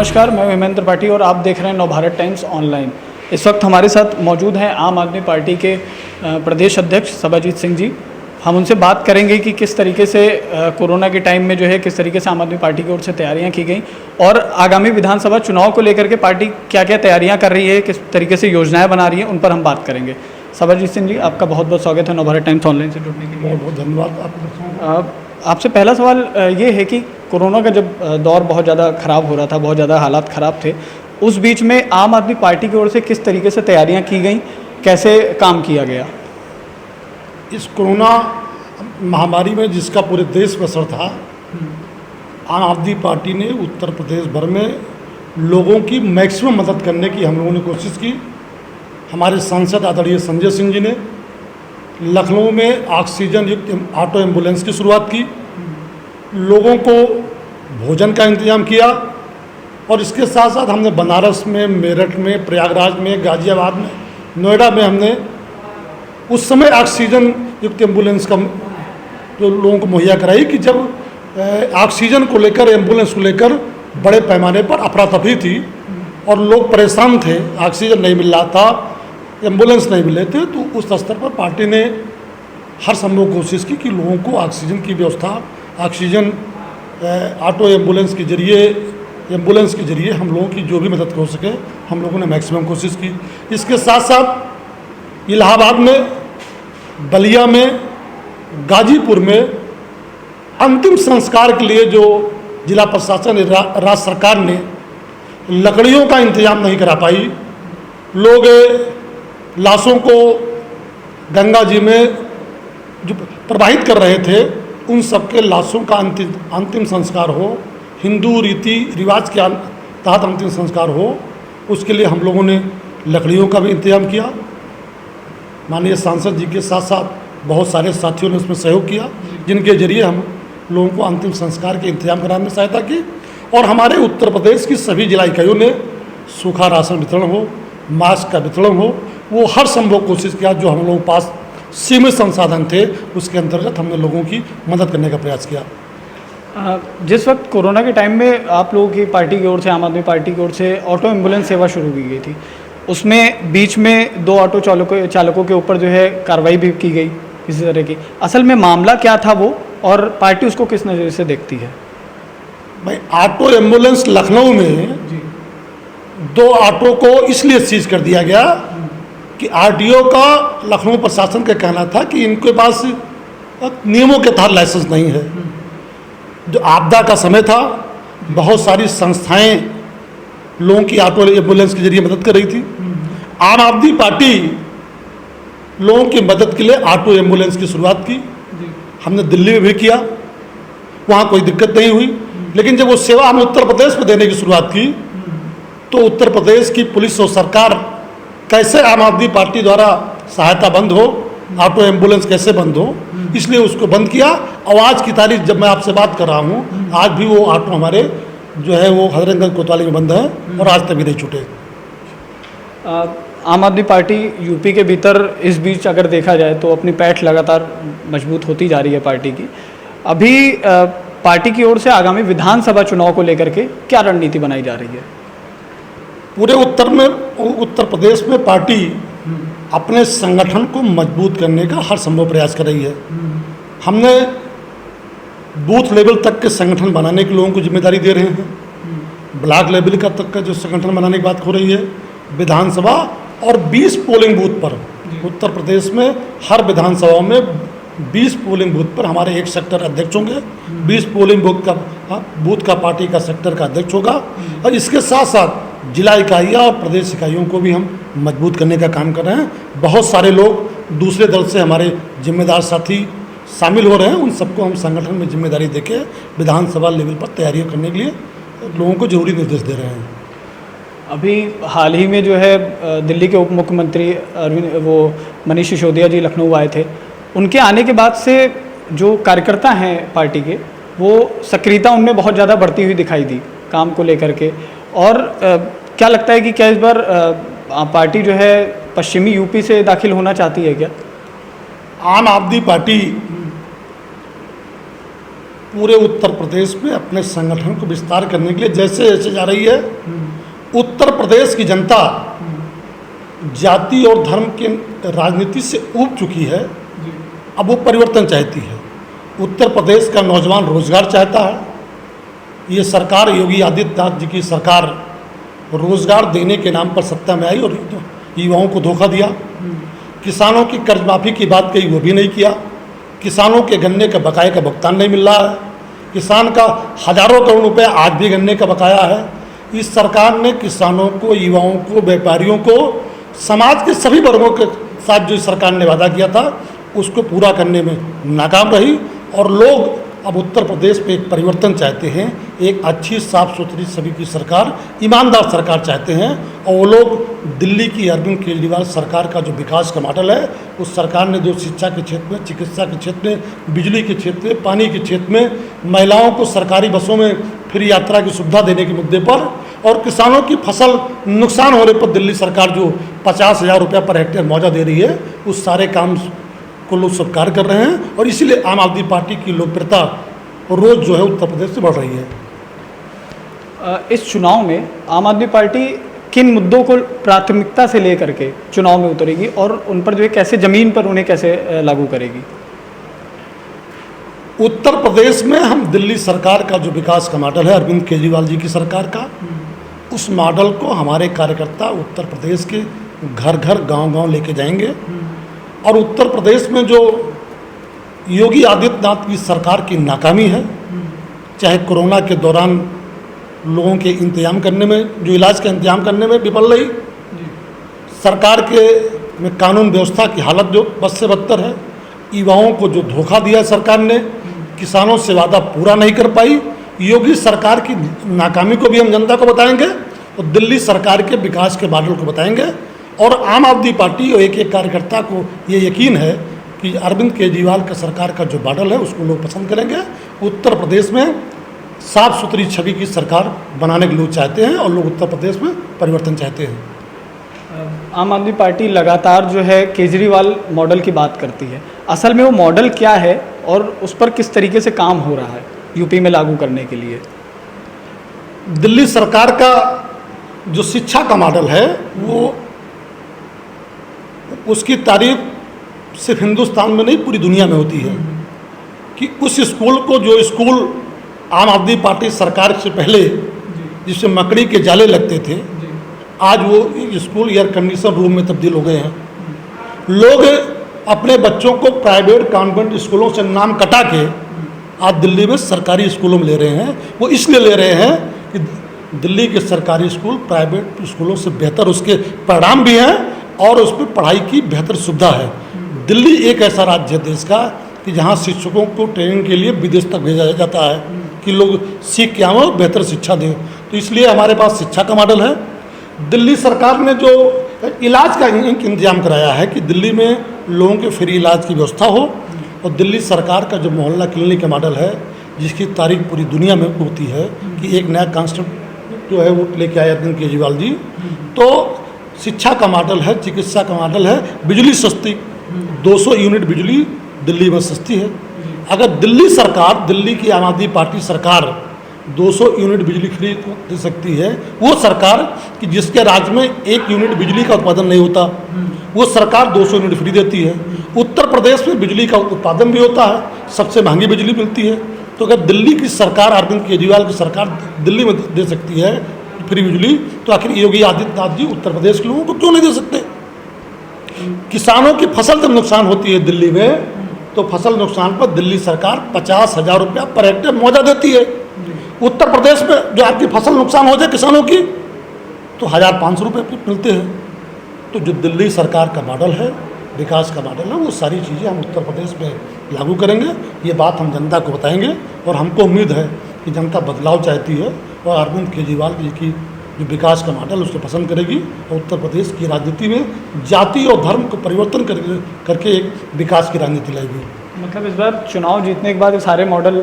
नमस्कार, मैं हेमेंद्र त्रिपाठी और आप देख रहे हैं नवभारत टाइम्स ऑनलाइन। इस वक्त हमारे साथ मौजूद हैं आम आदमी पार्टी के प्रदेश अध्यक्ष सभाजीत सिंह जी। हम उनसे बात करेंगे कि किस तरीके से कोरोना के टाइम में जो है किस तरीके से आम आदमी पार्टी की ओर से तैयारियां की गई और आगामी विधानसभा चुनाव को लेकर के पार्टी क्या क्या तैयारियां कर रही है, किस तरीके से योजनाएं बना रही है, उन पर हम बात करेंगे। सभाजीत सिंह जी, आपका बहुत बहुत स्वागत है नवभारत टाइम्स ऑनलाइन से जुड़ने के लिए। बहुत बहुत धन्यवाद आपको। आपसे पहला सवाल ये है कि कोरोना का जब दौर बहुत ज़्यादा ख़राब हो रहा था, बहुत ज़्यादा हालात ख़राब थे, उस बीच में आम आदमी पार्टी की ओर से किस तरीके से तैयारियां की गई, कैसे काम किया गया? इस कोरोना महामारी में जिसका पूरे देश में असर था, आम आदमी पार्टी ने उत्तर प्रदेश भर में लोगों की मैक्सिमम मदद करने की हम लोगों ने कोशिश की। हमारे सांसद आदरणीय संजय सिंह जी ने लखनऊ में ऑक्सीजन युक्त ऑटो एम्बुलेंस की शुरुआत की, लोगों को भोजन का इंतजाम किया और इसके साथ साथ हमने बनारस में, मेरठ में, प्रयागराज में, गाजियाबाद में, नोएडा में हमने उस समय ऑक्सीजन युक्त एम्बुलेंस का जो लोगों को मुहैया कराई कि जब ऑक्सीजन को लेकर, एम्बुलेंस को लेकर बड़े पैमाने पर अफरा तफरी थी और लोग परेशान थे, ऑक्सीजन नहीं मिल रहा था, एम्बुलेंस नहीं मिले थे, तो उस स्तर पर पार्टी ने हर संभव कोशिश की कि लोगों को ऑक्सीजन की व्यवस्था, ऑक्सीजन ऑटो एम्बुलेंस के जरिए हम लोगों की जो भी मदद हो सके हम लोगों ने मैक्सिमम कोशिश की। इसके साथ साथ इलाहाबाद में, बलिया में, गाजीपुर में अंतिम संस्कार के लिए जो जिला प्रशासन, राज्य सरकार ने लकड़ियों का इंतजाम नहीं करा पाई, लोग लाशों को गंगा जी में जो प्रवाहित कर रहे थे, उन सबके लाशों का अंतिम संस्कार हो, हिंदू रीति रिवाज के तहत अंतिम संस्कार हो, उसके लिए हम लोगों ने लकड़ियों का भी इंतजाम किया। माननीय सांसद जी के साथ साथ बहुत सारे साथियों ने उसमें सहयोग किया, जिनके जरिए हम लोगों को अंतिम संस्कार के इंतजाम कराने में सहायता की। और हमारे उत्तर प्रदेश की सभी जिला इकाइयों ने सूखा राशन वितरण हो, मास्क का वितरण हो, वो हर संभव कोशिश किया। जो हम लोगों के पास सीमित संसाधन थे उसके अंतर्गत हमने लोगों की मदद करने का प्रयास किया। जिस वक्त कोरोना के टाइम में आप लोगों की पार्टी की ओर से, आम आदमी पार्टी की ओर से ऑटो एम्बुलेंस सेवा शुरू की गई थी, उसमें बीच में 2 ऑटो चालकों के ऊपर जो है कार्रवाई भी की गई किसी तरह की। असल में मामला क्या था वो, और पार्टी उसको किस नज़र से देखती है? भाई, ऑटो एम्बुलेंस लखनऊ में 2 ऑटो को इसलिए सीज कर दिया गया कि आरटीओ का, लखनऊ प्रशासन का कहना था कि इनके पास नियमों के तहत लाइसेंस नहीं है। जो आपदा का समय था, बहुत सारी संस्थाएं लोगों की ऑटो एम्बुलेंस के जरिए मदद कर रही थी। आम आदमी पार्टी लोगों की मदद के लिए ऑटो एम्बुलेंस की शुरुआत की। हमने दिल्ली में भी किया, वहाँ कोई दिक्कत नहीं हुई। लेकिन जब वो सेवा हम उत्तर प्रदेश में देने की शुरुआत की तो उत्तर प्रदेश की पुलिस और सरकार कैसे आम आदमी पार्टी द्वारा सहायता बंद हो, ऑटो एम्बुलेंस कैसे बंद हो, इसलिए उसको बंद किया। और आज की तारीख जब मैं आपसे बात कर रहा हूँ, आज भी वो ऑटो हमारे जो है वो हजरतगंज कोतवाली में बंद है और आज तक भी नहीं छूटे। आम आदमी पार्टी यूपी के भीतर इस बीच अगर देखा जाए तो अपनी पैठ लगातार मजबूत होती जा रही है पार्टी की। अभी पार्टी की ओर से आगामी विधानसभा चुनाव को लेकर के क्या रणनीति बनाई जा रही है? पूरे उत्तर प्रदेश में पार्टी अपने संगठन को मजबूत करने का हर संभव प्रयास कर रही है। हमने बूथ लेवल तक के संगठन बनाने के लोगों को जिम्मेदारी दे रहे हैं। ब्लॉक लेवल का तक का जो संगठन बनाने की बात हो रही है, विधानसभा और 20 पोलिंग बूथ पर उत्तर प्रदेश में हर विधानसभा में 20 पोलिंग बूथ पर हमारे एक सेक्टर अध्यक्ष होंगे। 20 पोलिंग बूथ का पार्टी का सेक्टर का अध्यक्ष होगा। और इसके साथ साथ जिला इकाइयाँ और प्रदेश इकाइयों को भी हम मजबूत करने का काम कर रहे हैं। बहुत सारे लोग दूसरे दल से हमारे जिम्मेदार साथी शामिल हो रहे हैं, उन सबको हम संगठन में जिम्मेदारी देके विधानसभा लेवल पर तैयारियाँ करने के लिए लोगों को जरूरी निर्देश दे रहे हैं। अभी हाल ही में जो है दिल्ली के उप मुख्यमंत्री मनीष सिसोदिया जी लखनऊ आए थे। उनके आने के बाद से जो कार्यकर्ता हैं पार्टी के, वो सक्रियता उनमें बहुत ज़्यादा बढ़ती हुई दिखाई दी काम को लेकर के। और क्या लगता है कि क्या इस बार पार्टी जो है पश्चिमी यूपी से दाखिल होना चाहती है क्या? आम आदमी पार्टी पूरे उत्तर प्रदेश में अपने संगठन को विस्तार करने के लिए जैसे जैसे जा रही है, उत्तर प्रदेश की जनता जाति और धर्म के राजनीति से ऊब चुकी है। अब वो परिवर्तन चाहती है। उत्तर प्रदेश का नौजवान रोजगार चाहता है। ये सरकार, योगी आदित्यनाथ जी की सरकार, रोजगार देने के नाम पर सत्ता में आई और युवाओं को धोखा दिया। किसानों की कर्ज माफ़ी की बात कही, वो भी नहीं किया। किसानों के गन्ने का बकाये का भुगतान नहीं मिल रहा है। किसान का हजारों करोड़ रुपए आज भी गन्ने का बकाया है। इस सरकार ने किसानों को, युवाओं को, व्यापारियों को, समाज के सभी वर्गों के साथ जो इस सरकार ने वादा किया था उसको पूरा करने में नाकाम रही। और लोग अब उत्तर प्रदेश में एक परिवर्तन चाहते हैं, एक अच्छी साफ सुथरी सभी की सरकार, ईमानदार सरकार चाहते हैं। और वो लोग दिल्ली की अरविंद केजरीवाल सरकार का जो विकास का मॉडल है, उस सरकार ने जो शिक्षा के क्षेत्र में, चिकित्सा के क्षेत्र में, बिजली के क्षेत्र में, पानी के क्षेत्र में, महिलाओं को सरकारी बसों में फ्री यात्रा की सुविधा देने के मुद्दे पर, और किसानों की फसल नुकसान होने पर दिल्ली सरकार जो 50,000 रुपया पर हेक्टेयर मुआवजा दे रही है, उस सारे काम को लोग स्वीकार कर रहे हैं। और इसीलिए आम आदमी पार्टी की लोकप्रियता रोज जो है उत्तर प्रदेश से बढ़ रही है। इस चुनाव में आम आदमी पार्टी किन मुद्दों को प्राथमिकता से लेकर के चुनाव में उतरेगी और उन पर जो है कैसे, ज़मीन पर उन्हें कैसे लागू करेगी? उत्तर प्रदेश में हम दिल्ली सरकार का जो विकास का मॉडल है, अरविंद केजरीवाल जी की सरकार का, उस मॉडल को हमारे कार्यकर्ता उत्तर प्रदेश के घर घर, गांव गांव लेके जाएंगे। और उत्तर प्रदेश में जो योगी आदित्यनाथ की सरकार की नाकामी है, चाहे कोरोना के दौरान लोगों के इंतजाम करने में, जो इलाज का इंतजाम करने में विफल रही, सरकार के में कानून व्यवस्था की हालत जो बद से बदतर है, युवाओं को जो धोखा दिया सरकार ने, किसानों से वादा पूरा नहीं कर पाई, योगी सरकार की नाकामी को भी हम जनता को बताएंगे और दिल्ली सरकार के विकास के मॉडल को बताएंगे। और आम आदमी पार्टी और एक एक कार्यकर्ता को ये यकीन है कि अरविंद केजरीवाल का सरकार का जो मॉडल है उसको लोग पसंद करेंगे। उत्तर प्रदेश में साफ सुथरी छवि की सरकार बनाने के लोग चाहते हैं और लोग उत्तर प्रदेश में परिवर्तन चाहते हैं। आम आदमी पार्टी लगातार जो है केजरीवाल मॉडल की बात करती है। असल में वो मॉडल क्या है और उस पर किस तरीके से काम हो रहा है यूपी में लागू करने के लिए? दिल्ली सरकार का जो शिक्षा का मॉडल है, वो उसकी तारीफ सिर्फ हिंदुस्तान में नहीं पूरी दुनिया में होती है कि उस स्कूल को, जो स्कूल आम आदमी पार्टी सरकार से पहले जिसमें मकड़ी के जाले लगते थे, आज वो स्कूल एयर कंडीशन रूम में तब्दील हो गए हैं। लोग अपने बच्चों को प्राइवेट कॉन्वेंट स्कूलों से नाम कटा के आज दिल्ली में सरकारी स्कूलों में ले रहे हैं। वो इसलिए ले रहे हैं कि दिल्ली के सरकारी स्कूल प्राइवेट स्कूलों से बेहतर उसके परिणाम भी हैं और उस पर पढ़ाई की बेहतर सुविधा है। दिल्ली एक ऐसा राज्य है देश का कि जहाँ शिक्षकों को ट्रेनिंग के लिए विदेश तक भेजा जाता है कि लोग सीख के आएं और बेहतर शिक्षा दें। तो इसलिए हमारे पास शिक्षा का मॉडल है। दिल्ली सरकार ने जो इलाज का इंतजाम कराया है कि दिल्ली में लोगों के फ्री इलाज की व्यवस्था हो, और दिल्ली सरकार का जो मोहल्ला क्लिनिक का मॉडल है, जिसकी तारीफ पूरी दुनिया में होती है कि एक नया कॉन्सेप्ट जो है वो लेके आए अरविंद केजरीवाल जी। तो शिक्षा का मॉडल है, चिकित्सा का मॉडल है, बिजली सस्ती, 200 यूनिट बिजली दिल्ली में सस्ती है। अगर दिल्ली सरकार, दिल्ली की आम आदमी पार्टी सरकार 200 यूनिट बिजली फ्री दे सकती है, वो सरकार कि जिसके राज्य में 1 यूनिट बिजली का उत्पादन नहीं होता, वो सरकार 200 यूनिट फ्री देती है। उत्तर प्रदेश में बिजली का उत्पादन भी होता है, सबसे महंगी बिजली मिलती है। तो अगर दिल्ली की सरकार, अरविंद केजरीवाल की सरकार दिल्ली में दे सकती है फ्री बिजली, तो आखिर योगी आदित्यनाथ जी उत्तर प्रदेश के लोगों को क्यों नहीं दे सकते? किसानों की फसल जब नुकसान होती है दिल्ली में, तो फसल नुकसान पर दिल्ली सरकार 50,000 रुपया पर हेक्टेयर मुआवजा देती है। उत्तर प्रदेश में जो आपकी फसल नुकसान हो जाए किसानों की, तो 1,500 रुपये मिलते हैं। तो जो दिल्ली सरकार का मॉडल है, विकास का मॉडल है, वो सारी चीज़ें हम उत्तर प्रदेश में लागू करेंगे। ये बात हम जनता को बताएंगे और हमको उम्मीद है कि जनता बदलाव चाहती है और अरविंद केजरीवाल जी की जो विकास का मॉडल उसको पसंद करेगी और उत्तर प्रदेश की राजनीति में जाति और धर्म को परिवर्तन करके एक विकास की राजनीति लाएगी। मतलब इस बार चुनाव जीतने के बाद सारे मॉडल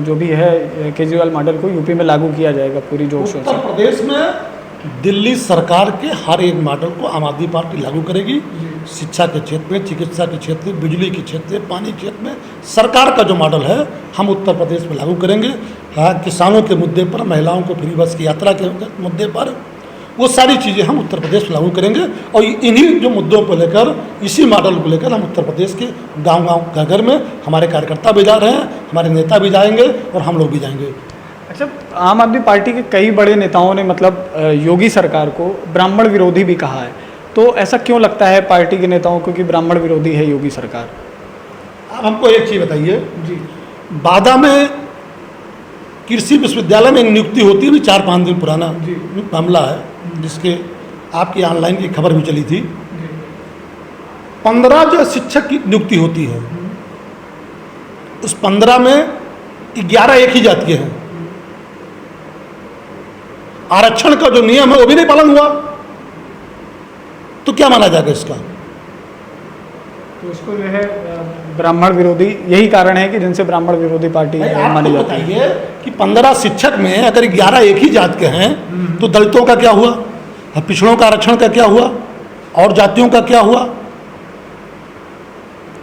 जो भी है केजरीवाल मॉडल को यूपी में लागू किया जाएगा पूरी जोर शोर से। उत्तर प्रदेश में दिल्ली सरकार के हर एक मॉडल को आम आदमी पार्टी लागू करेगी शिक्षा के क्षेत्र में, चिकित्सा के क्षेत्र में, बिजली के क्षेत्र में, पानी के क्षेत्र में सरकार का जो मॉडल है हम उत्तर प्रदेश में लागू करेंगे। हाँ, किसानों के मुद्दे पर, महिलाओं को फ्री बस की यात्रा के मुद्दे पर, वो सारी चीज़ें हम उत्तर प्रदेश में लागू करेंगे। और इन्हीं जो मुद्दों को लेकर, इसी मॉडल को लेकर हम उत्तर प्रदेश के गांव-गांव घर-घर में हमारे कार्यकर्ता भी जा रहे हैं, हमारे नेता भी जाएंगे और हम लोग भी जाएंगे। अच्छा, आम आदमी पार्टी के कई बड़े नेताओं ने मतलब योगी सरकार को ब्राह्मण विरोधी भी कहा है, तो ऐसा क्यों लगता है पार्टी के नेताओं को कि ब्राह्मण विरोधी है योगी सरकार? आप हमको एक चीज़ बताइए, जी, बादा में कृषि विश्वविद्यालय में नियुक्ति होती है, भी 4-5 दिन पुराना मामला है, जिसके आपकी ऑनलाइन की खबर भी चली थी। 15 जो शिक्षक की नियुक्ति होती है, उस 15 में 11 एक ही जाति के हैं। आरक्षण का जो नियम है वो भी नहीं पालन हुआ, तो क्या माना जाएगा इसका? तो इसको जो है ब्राह्मण विरोधी, यही कारण है कि जिनसे ब्राह्मण विरोधी पार्टी मानी जाती है। बताइए कि 15 शिक्षक में अगर 11 एक ही जात के हैं, तो दलितों का क्या हुआ, पिछड़ों का आरक्षण का क्या हुआ, और जातियों का क्या हुआ?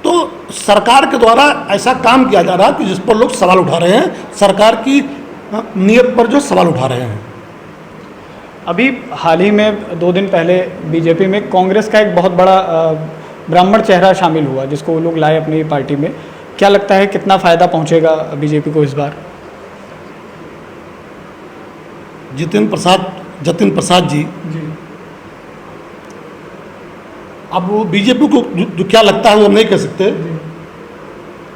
तो सरकार के द्वारा ऐसा काम किया जा रहा है कि जिस पर लोग सवाल उठा रहे हैं, सरकार की नीयत पर जो सवाल उठा रहे हैं। अभी हाल ही में 2 दिन पहले बीजेपी में कांग्रेस का एक बहुत बड़ा ब्राह्मण चेहरा शामिल हुआ, जिसको वो लोग लाए अपनी पार्टी में। क्या लगता है कितना फ़ायदा पहुंचेगा बीजेपी को इस बार? जतिन प्रसाद जी, अब वो बीजेपी को जो क्या लगता है वो हम नहीं कह सकते,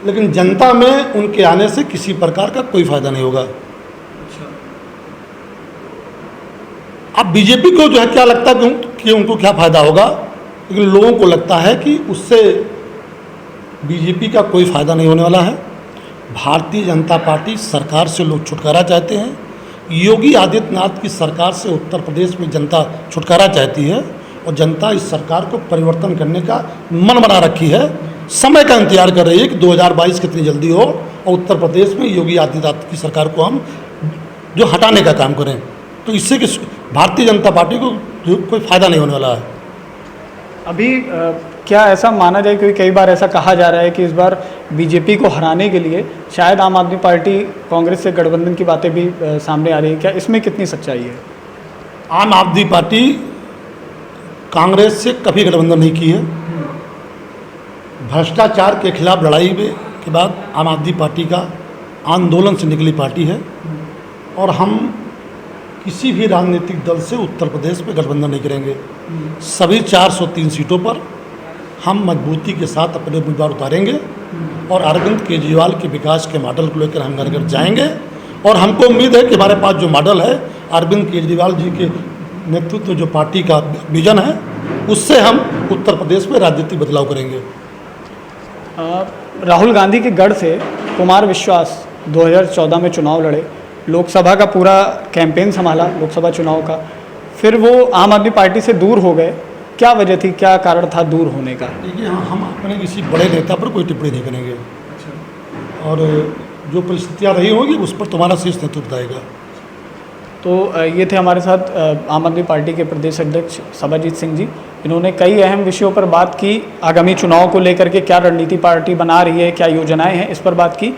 लेकिन जनता में उनके आने से किसी प्रकार का कोई फायदा नहीं होगा। अब बीजेपी को जो है क्या लगता है कि उनको क्या फायदा होगा, लेकिन लोगों को लगता है कि उससे बीजेपी का कोई फायदा नहीं होने वाला है। भारतीय जनता पार्टी सरकार से लोग छुटकारा चाहते हैं। योगी आदित्यनाथ की सरकार से उत्तर प्रदेश में जनता छुटकारा चाहती है, और जनता इस सरकार को परिवर्तन करने का मन बना रखी है। समय का इंतजार कर रही है कि 2022 कितनी जल्दी हो और उत्तर प्रदेश में योगी आदित्यनाथ की सरकार को हम जो हटाने का काम करें, तो इससे कि भारतीय जनता पार्टी को कोई फायदा नहीं होने वाला है। अभी क्या ऐसा माना जाए, क्योंकि कई बार ऐसा कहा जा रहा है कि इस बार बीजेपी को हराने के लिए शायद आम आदमी पार्टी कांग्रेस से गठबंधन की बातें भी सामने आ रही है, क्या इसमें कितनी सच्चाई है? आम आदमी पार्टी कांग्रेस से कभी गठबंधन नहीं की है। भ्रष्टाचार के खिलाफ लड़ाई के बाद आम आदमी पार्टी का आंदोलन से निकली पार्टी है, और हम किसी भी राजनीतिक दल से उत्तर प्रदेश में गठबंधन नहीं करेंगे। सभी 403 सीटों पर हम मजबूती के साथ अपने उम्मीदवार उतारेंगे, और अरविंद केजरीवाल के विकास के मॉडल को लेकर हम घर घर जाएंगे। और हमको उम्मीद है कि हमारे पास जो मॉडल है, अरविंद केजरीवाल जी के नेतृत्व जो पार्टी का विजन है, उससे हम उत्तर प्रदेश में राजनीतिक बदलाव करेंगे। राहुल गांधी के गढ़ से कुमार विश्वास 2014 में चुनाव लड़े, लोकसभा का पूरा कैंपेन संभाला लोकसभा चुनाव का, फिर वो आम आदमी पार्टी से दूर हो गए। क्या वजह थी, क्या कारण था दूर होने का? देखिए, हम अपने किसी बड़े नेता पर कोई टिप्पणी नहीं करेंगे। और जो परिस्थितियाँ रही होंगी उस पर तुम्हारा शीर्ष नेतृत्व बताएगा। तो ये थे हमारे साथ आम आदमी पार्टी के प्रदेश अध्यक्ष सभाजीत सिंह जी। इन्होंने कई अहम विषयों पर बात की। आगामी चुनाव को लेकर के क्या रणनीति पार्टी बना रही है, क्या योजनाएं हैं, इस पर बात की।